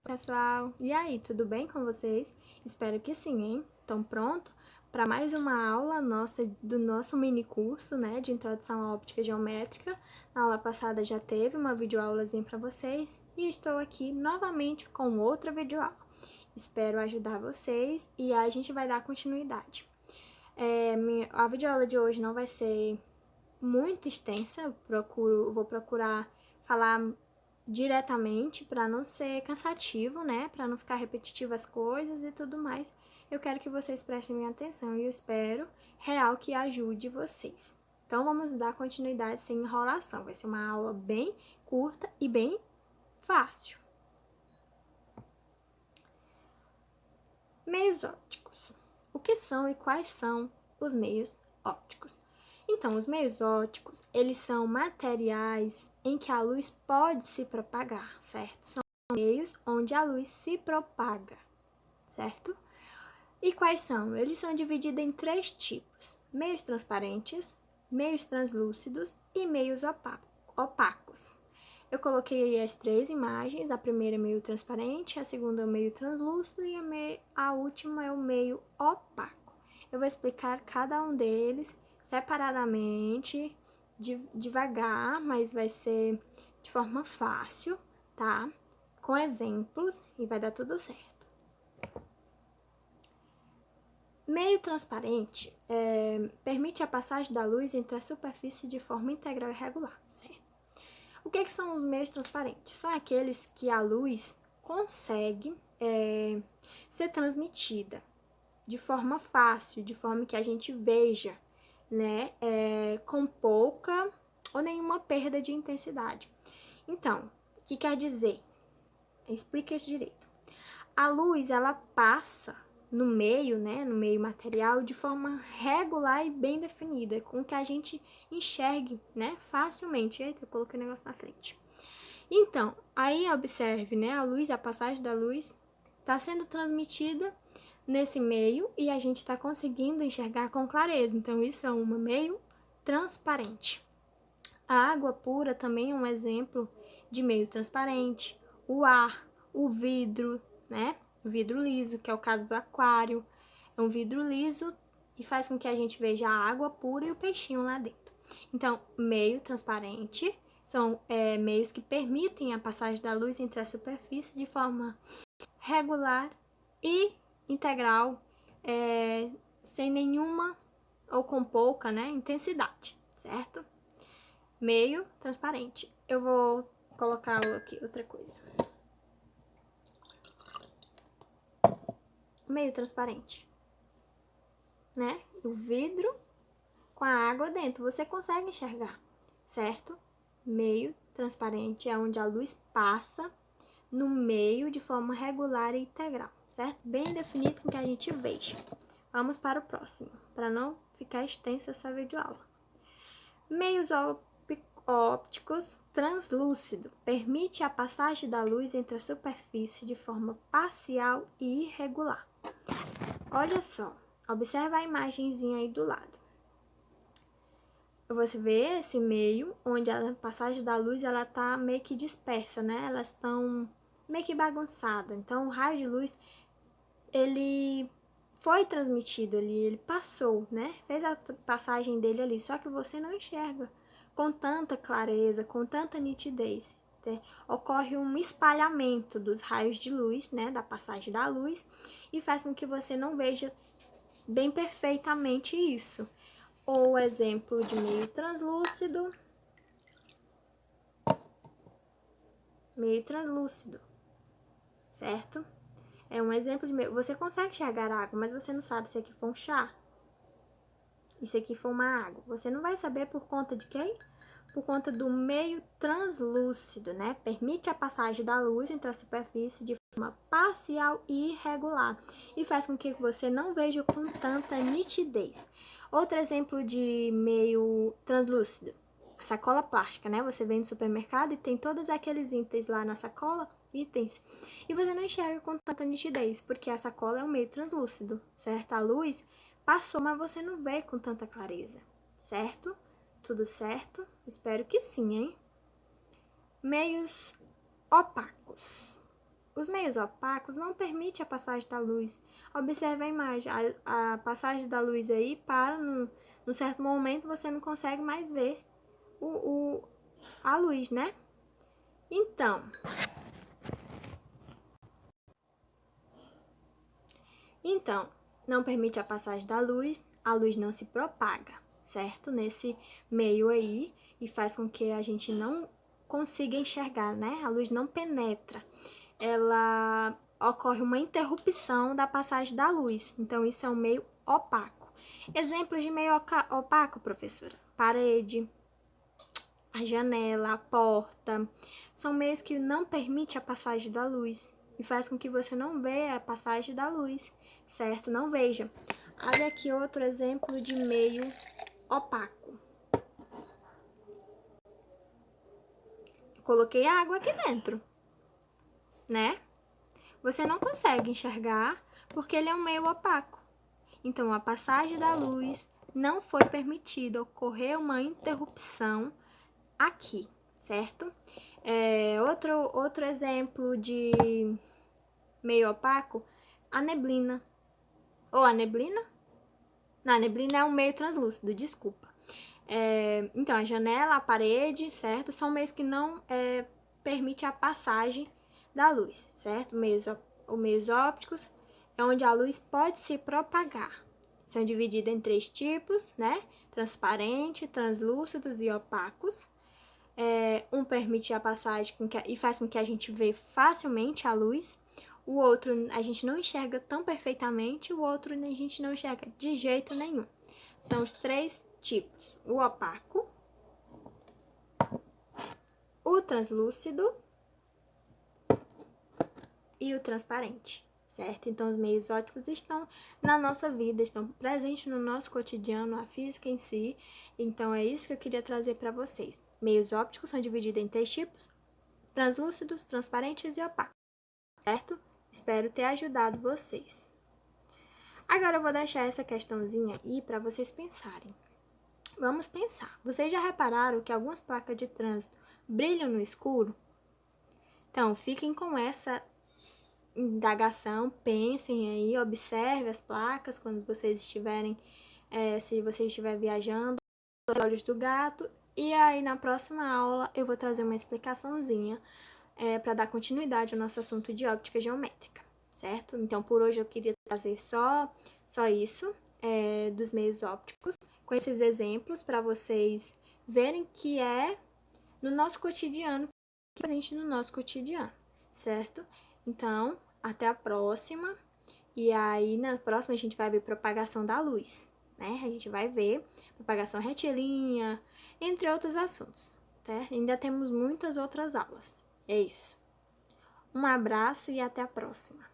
Pessoal, e aí, tudo bem com vocês? Espero que sim, hein? Estão prontos para mais uma aula nossa do nosso mini curso, né, de Introdução à Óptica Geométrica. Na aula passada já teve uma videoaulazinha para vocês e estou aqui novamente com outra videoaula. Espero ajudar vocês e a gente vai dar continuidade. A videoaula de hoje não vai ser muito extensa, vou procurar falar diretamente para não ser cansativo, né? Para não ficar repetitivo as coisas e tudo mais. Eu quero que vocês prestem minha atenção e eu espero real que ajude vocês. Então vamos dar continuidade sem enrolação. Vai ser uma aula bem curta e bem fácil. Meios ópticos. O que são e quais são os meios ópticos? Então, os meios ópticos, eles são materiais em que a luz pode se propagar, certo? São meios onde a luz se propaga, certo? E quais são? Eles são divididos em 3 tipos: meios transparentes, meios translúcidos e meios opacos. Eu coloquei as 3 imagens, a primeira é meio transparente, a segunda é o meio translúcido e a última é o meio opaco. Eu vou explicar cada um deles separadamente, devagar, mas vai ser de forma fácil, tá? Com exemplos e vai dar tudo certo. Meio transparente permite a passagem da luz entre a superfície de forma integral e regular, certo? O que são os meios transparentes? São aqueles que a luz consegue ser transmitida de forma fácil, de forma que a gente veja, né, com pouca ou nenhuma perda de intensidade. Então, o que quer dizer? Explica isso direito. A luz, ela passa no meio, né, no meio material, de forma regular e bem definida, com que a gente enxergue, né, facilmente. Eita, eu coloquei o negócio na frente. Então, aí observe, né, a passagem da luz está sendo transmitida nesse meio e a gente está conseguindo enxergar com clareza. Então, isso é um meio transparente. A água pura também é um exemplo de meio transparente. O ar, o vidro, né? O vidro liso, que é o caso do aquário. É um vidro liso e faz com que a gente veja a água pura e o peixinho lá dentro. Então, meio transparente são meios que permitem a passagem da luz entre a superfície de forma regular e integral, sem nenhuma ou com pouca, né, intensidade, certo? Meio transparente. Eu vou colocar aqui outra coisa. Meio transparente, né? O vidro com a água dentro, você consegue enxergar, certo? Meio transparente é onde a luz passa no meio de forma regular e integral, certo? Bem definido com que a gente veja. Vamos para o próximo, para não ficar extensa essa videoaula. Meios ópticos translúcido. Permite a passagem da luz entre a superfície de forma parcial e irregular. Olha só, observa a imagenzinha aí do lado. Você vê esse meio onde a passagem da luz ela tá meio que dispersa, né? Elas estão meio que bagunçadas. Então, o raio de luz ele foi transmitido ali, ele passou, né? Fez a passagem dele ali, só que você não enxerga com tanta clareza, com tanta nitidez. Né? Ocorre um espalhamento dos raios de luz, né? Da passagem da luz, e faz com que você não veja bem perfeitamente isso. Ou exemplo de meio translúcido. Meio translúcido, certo? É um exemplo de meio. Você consegue enxergar água, mas você não sabe se aqui foi um chá. E se aqui for uma água. Você não vai saber por conta de quem? Por conta do meio translúcido, né? Permite a passagem da luz entre a superfície de forma parcial e irregular e faz com que você não veja com tanta nitidez. Outro exemplo de meio translúcido, a sacola plástica, né? Você vem no supermercado e tem todos aqueles itens lá na sacola, e você não enxerga com tanta nitidez, porque a sacola é um meio translúcido, certo? A luz passou, mas você não vê com tanta clareza, certo? Tudo certo? Espero que sim, hein? Meios opacos. os meios opacos não permitem a passagem da luz. Observe a imagem, a passagem da luz aí para num certo momento você não consegue mais ver a luz, né? Então, não permite a passagem da luz, a luz não se propaga, certo? Nesse meio aí, e faz com que a gente não consiga enxergar, né? A luz não penetra. Ela ocorre uma interrupção da passagem da luz. Então, isso é um meio opaco. Exemplos de meio opaco, professora: parede, a janela, a porta. São meios que não permitem a passagem da luz e faz com que você não veja a passagem da luz, certo? Não veja. Olha aqui outro exemplo de meio opaco. Eu coloquei água aqui dentro, né? Você não consegue enxergar porque ele é um meio opaco. Então, a passagem da luz não foi permitida, ocorreu uma interrupção aqui, certo? Outro exemplo de meio opaco, a neblina. Ou a neblina? Não, a neblina é um meio translúcido, desculpa. Então, a janela, a parede, certo? São meios que não permitem a passagem da luz, certo? Os meios ópticos é onde a luz pode se propagar. São divididos em 3 tipos, né? Transparente, translúcidos e opacos. Um permite a passagem e faz com que a gente vê facilmente a luz. O outro a gente não enxerga tão perfeitamente, o outro a gente não enxerga de jeito nenhum. São os 3 tipos: o opaco, o translúcido e o transparente, certo? Então, os meios ópticos estão na nossa vida, estão presentes no nosso cotidiano, a física em si. Então, é isso que eu queria trazer para vocês. Meios ópticos são divididos em 3 tipos: translúcidos, transparentes e opacos, certo? Espero ter ajudado vocês. Agora eu vou deixar essa questãozinha aí para vocês pensarem. Vamos pensar. Vocês já repararam que algumas placas de trânsito brilham no escuro? Então, fiquem com essa indagação, pensem aí, observe as placas quando vocês estiverem, se você estiver viajando, os olhos do gato. E aí, na próxima aula, eu vou trazer uma explicaçãozinha para dar continuidade ao nosso assunto de óptica geométrica, certo? Então, por hoje eu queria trazer só isso dos meios ópticos, com esses exemplos para vocês verem que é no nosso cotidiano, que é presente no nosso cotidiano, certo? Então, até a próxima. E aí, na próxima, a gente vai ver propagação da luz, né? A gente vai ver propagação retilínea, entre outros assuntos, tá? Ainda temos muitas outras aulas. É isso. Um abraço e até a próxima.